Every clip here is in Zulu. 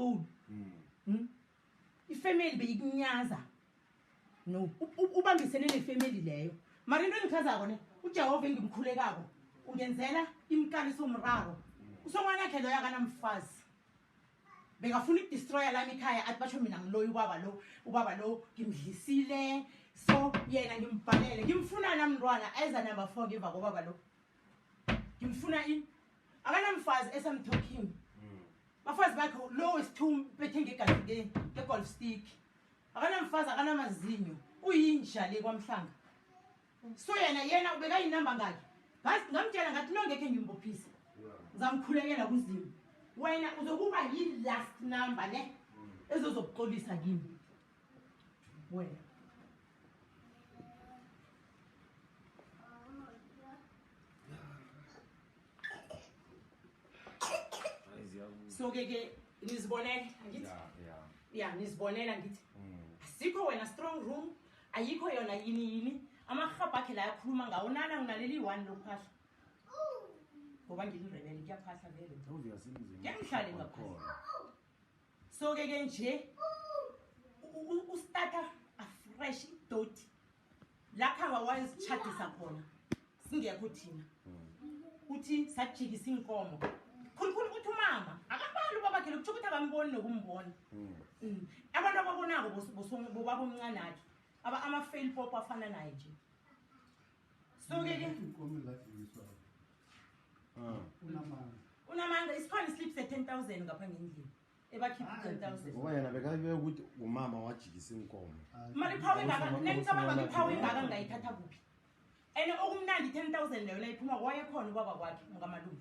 school ifamily beyikunyaza no ubambisene nefamily leyo mara into engichazako ne uJehova engimkhulekako ungenzela imkaniso umraro usongwana yakhe lo yakanamfazi bekafuna ukudestroya lami ekhaya athi basho mina ngiloyi ubaba lo ngimdlisile so yena ngimbhalele ngimfuna namntwana eza number 4 ngemva kobaba lo ngimfuna ini akanamfazi esamtalking bafazi bakhe lo is2 bethe ngegazi ngegolf stick akanamfazi akanamazinyo uyinja le kwamhlanga so yena ubeka inamba ngakhe basi ngamtshela ngathi lo ngeke ngimbophise ngizamkhulekela kuzimu wena uzokuba yi last number ne ezozokuxolisa kimi wena so ke nizibonela ngithi nizibonela ngithi asikho wena strong room ayikho yona yini amahaba akhe la yakhuluma ngawo nana nginaleli 1 lophahla ngoba ngilirebele kuyaphahla vele ngiyamhlale ngakhona so ke nje ustarta afresh dot la khanga wayesichadisa khona singekho thina uthi sajikisa inkomo khulukhulu uthi umama akabali ubaba khe lokuthukuthi akamboni nokumbona abantu ababonako bobaba omncane akhe ama fail pop afana naye nje so ke unamanga isiphani slips at 10,000 ngapha ngendlini ebakhipha 10,000 ngoba yena bekayibe ukuthi umama wajikisa inkomo mali phawe ngaka nenicabanga ngiphawe ngaka ngayithatha kuphi ene okumnandi 10,000 leyo nayiphuma kwaye khona ubaba kwakhe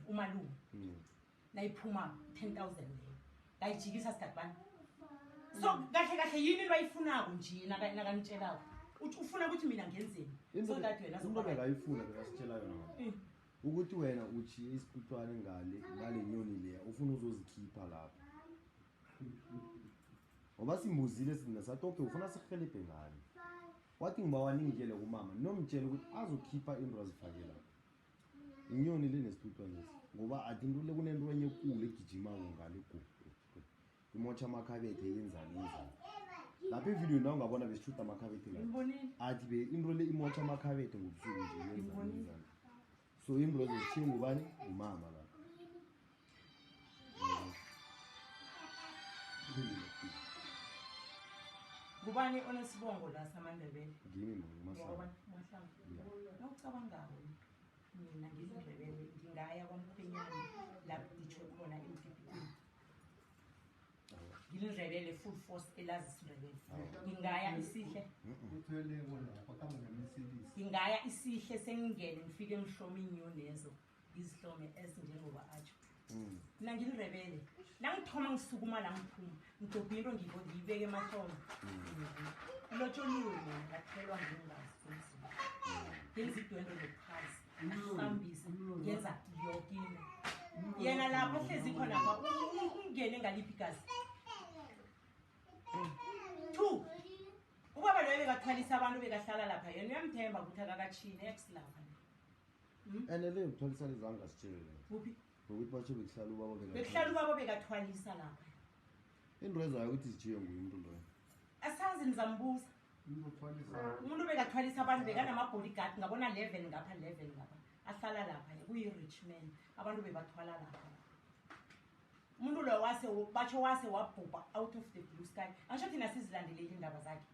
umalungu nayiphuma 10,000 leyo ngayijikisa sikhathibani so kahle yini into ayifunako nje nakanitshelako ufuna ukuthi mina ngenzeni so that wena zonke akayifuna bekasitshela yona ukuthi wena uchiye isiputwane ngale nyoni leya ufuna uzozikhipha lapha ngoba simbuzile sina sathi okay ufuna sihelebhe ngani wathi ngibawa ningitshele kumama nomtshela ukuthi azokhipha into azifake lapha inyoni le nesiputwane lesi ngoba athi into le kunento enye ekule egijimako ngale imotsha amakhabethe yenzani lapha ivideo nawo ungabona besishuta amakhabethe la athi be into le imotsha amakhabethe ngobusuku nje yenzani so into ezithiwe ngubani umama la ngubani onesibongo la samandebele ngimi ngumahlangu nawucabangawo mina ngizindebele ngingaya kwaMkhwenyana lapho ngitsho khona emthethweni ngilindrebele full force elazi isindrebele ngingaya isihle ngingaya isihle sengingene ngifike ngihlome inyonezo izihlome esinjengoba atsho mina ngilindrebele nangithoma ngisukuma la ngiphuma ngidobha into ngiyibeke emahlombe lotsholiwe mina ngathelwa ngingazi ngenza idwendwe lokuphasi ngihambise ngenza yonke into yena lapho hlezi khona lapha ungene ngaliphi igazi 2 ubaba loyo bekathwalisa abantu bekahlala lapha yena uyamthemba ukuthi akakachini ex lapha ene le uthwalisa lezanga sitshele kuphi ukuthi batsho bekuhlala ubaba bekathwalisa lapha into ezayo ukuthi sijiye nguye umuntu loyo asazi nizambuza umuntu bekathwalisa abantu bekanama-bodyguard ngabona 11 ngapha ahlala lapha kuyi-rich man abantu bebathwala lapha umuntu lo batsho wase wabhubha out of the blue sky angisho thina sizilandeleli indaba zakhe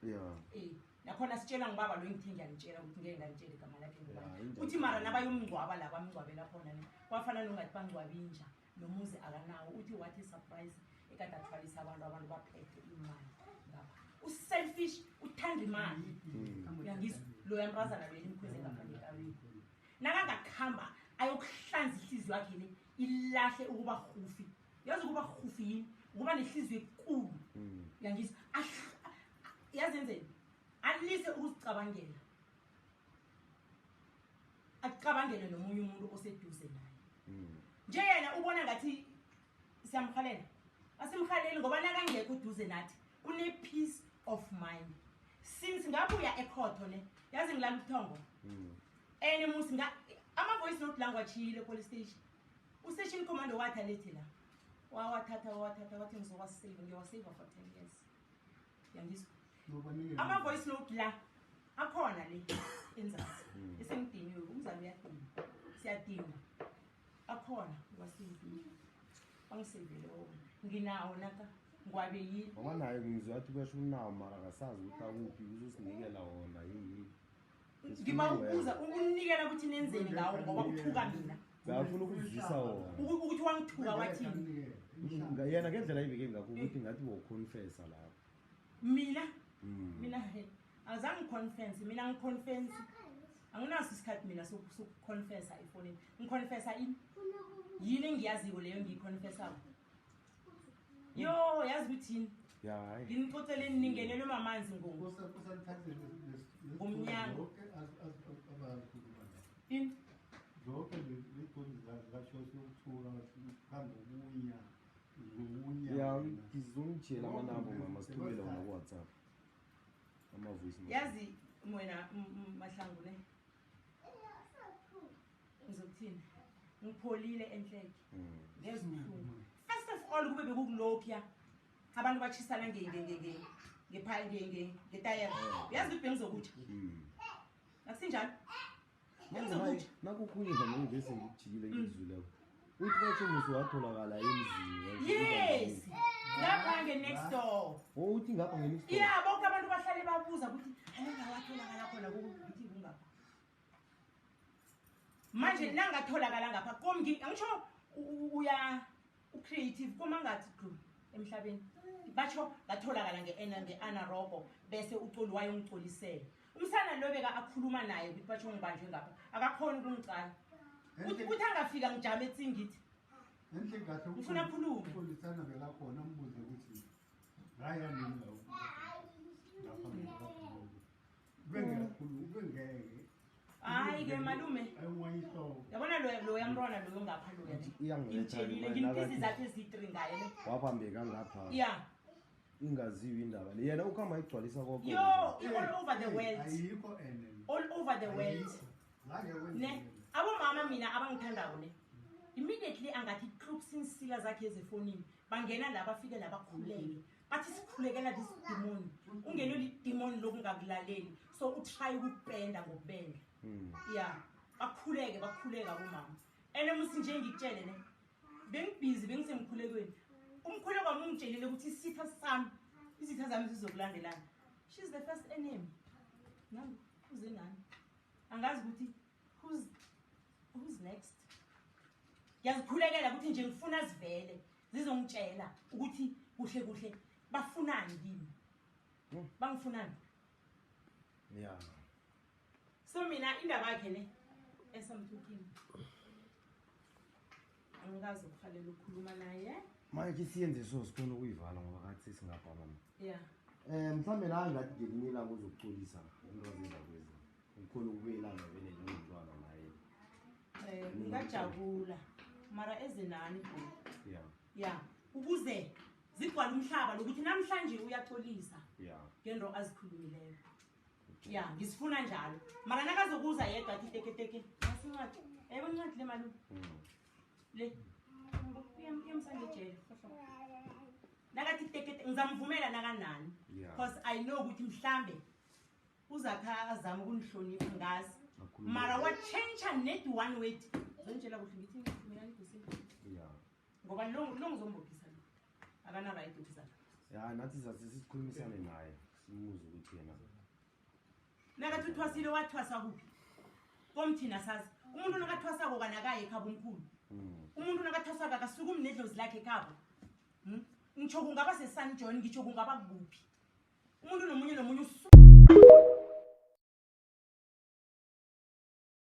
nakhona sitshela ngibaba lo engithe ngiyanitshela ukuthi ngeke nganitshela igama lakhe ngibani uthi mara nabayomngcwaba la bamngcwabela khona kwafana nongathi bangcwaba inja nomuzi akanawo uthi what is surprise ekade athwalisa abantu baphethe imali ngapha uselfish uthanda imali uyangizwa lo yamrazana lo imkhweze ngaphandle ekawini nakangakhamba ayokuhlanza ihliziyo yakhe le ilahle ukuba hufi yazi ukuba hufi yini ukuba nehliziyo ekulu uyangizwa yazenzeni alise ukuzicabangela acabangele nomunye umuntu oseduze naye nje yena ubona ngathi siyamkhalela asimkhaleli ngoba nakangekho uduze nathi une peace of mind since ngabuya ekhotho ne yazi ngilala ubuthongo ene musi ama voice note language yile police station ustation commander wathi alethe la wawathatha wathi ngizowasave ngiyowasave for 10 years yangizwa ama-voice note la akhona le enzasi esengidiniwe umzali uyadinga siyadinga akhona wasavile bangisevele wona nginawo naka ngwabe yini wanaye ngizwa athi kwasho unawo mara akasazi ukuthi akuphi uzosinikela wona yini ngiba ukuza ukunikela ukuthi nenzeni ngawo ngoba uthuka mina ngafuna ukuvisa wona ukuthi wangithuka wathini yena ngendlela ayibeke ngakho ukuthi ngathi woconfessa lapho mina azange ngiconfess mina ngiconfess anginaso isikhathi mina sokuconfessa efonini ngiconfessa yini engiyaziko leyo ngiyiconfessako yo yazi ukuthi hayi nginixoxele ningenelwe mamanzi ngomnyango zonke lezi zakho sokuthula sihambe ya ngizongitshela amanamba mama sithumele wona ku WhatsApp ama-voice note yazi wena Mahlangu ne ngizokuthini ngipholile enhleke ngezibuhlungu first of all kube bekukulokhuya abantu bachisana ngetayera yazi ukuthi bengizokutsha akusinjalo bengizokutsha nakukhuyinda nongivese ngikujikile ngizwileko uthi batsho musi watholakala emzini yes ngapha next door uthi ngapha ngenext door yeah bonke abantu bahlale babuza ukuthi anengawatholakala khona ukuthi kungapha manje nangatholakala ngapha komngi angisho uya ucreative koma ngathi emhlabeni batsho ngatholakala nge-anarobo bese ucoli wayo ungicolisele umsana lo beka akhuluma naye ukuthi batsho ngibanjwe ngapha akakhona ukungicala ukuthi angafika ngijame etsingithi enhle kahle ngifuna khuluma ulisana vela khona umbuze ukuthi ngaya nini la ubengeke hayi ke malume ayingwayihlobo yabona lo yamrona lo ngapha lo ngimtshelile ngimphisi zakhe ezi3 ngaye ne wabambeka ngapha yeah ingaziwe indaba le yena ukhamba igcwalisa konke yo all over the world ayikho all over the world ne abomama mina abangithandako ne immediately angathi troops insika zakhe ezefonini bangena la bafike la bakhuleke bathi sikhulekela this demon ungeno li demon lokungakulaleli so utry ukupenda ngokubenda yeah bakhuleka abomama ene musi nje ngikutshele ne bengibhizi bengisemkhulekweni umkhuleko wami ungitshelile ukuthi izitha zami zizokulandelana she's the first enemy nangu uze nani angazi ukuthi who's next yazikhulekela ukuthi nje ngifuna zivele zizongitshela ukuthi kuhle bafunani kimi bangifunani yeah so mina indaba yakhe ne esamthukini angikazi ukhalela ukukhuluma naye manje siyenze so sifuna ukuyivala ngoba kathi singapha mama yeah mhlambe la ngathi ngelinye ilanga uzokuxolisa into azenza kwezi ngikhona ukubuyelana vele nomntwana naye ngajabula mara ezenani yeah yeah ukuze zigcwala umhlaba lokuthi namhlanje uyaxolisa yeah ngento azikhulumileyo yeah ngisifuna njalo mara nakazokuza yedwa athi teketeke asincwadi ebencwadi le malu le uyamsangejele nakathi tekete ngizamvumela nakanani because I know ukuthi mhlambe uzakha azama ukunihlonipha ngazi mara wachange net one word zonjela kuhle ngithi mina ngikusi yeah ngoba lo ngizombophisa lo akana right ukuzala ya nathi sasikhulumisane naye simuze ukuthi yena nakathi uthwasile wathwasa kuphi komthina sazi umuntu nakathwasako kanakaye ekhaba omkhulu umuntu nakathwasaka akasuka umnedlozi lakhe ekhaba ngitsho kungaba seSan John ngitsho kungaba kuphi umuntu nomunye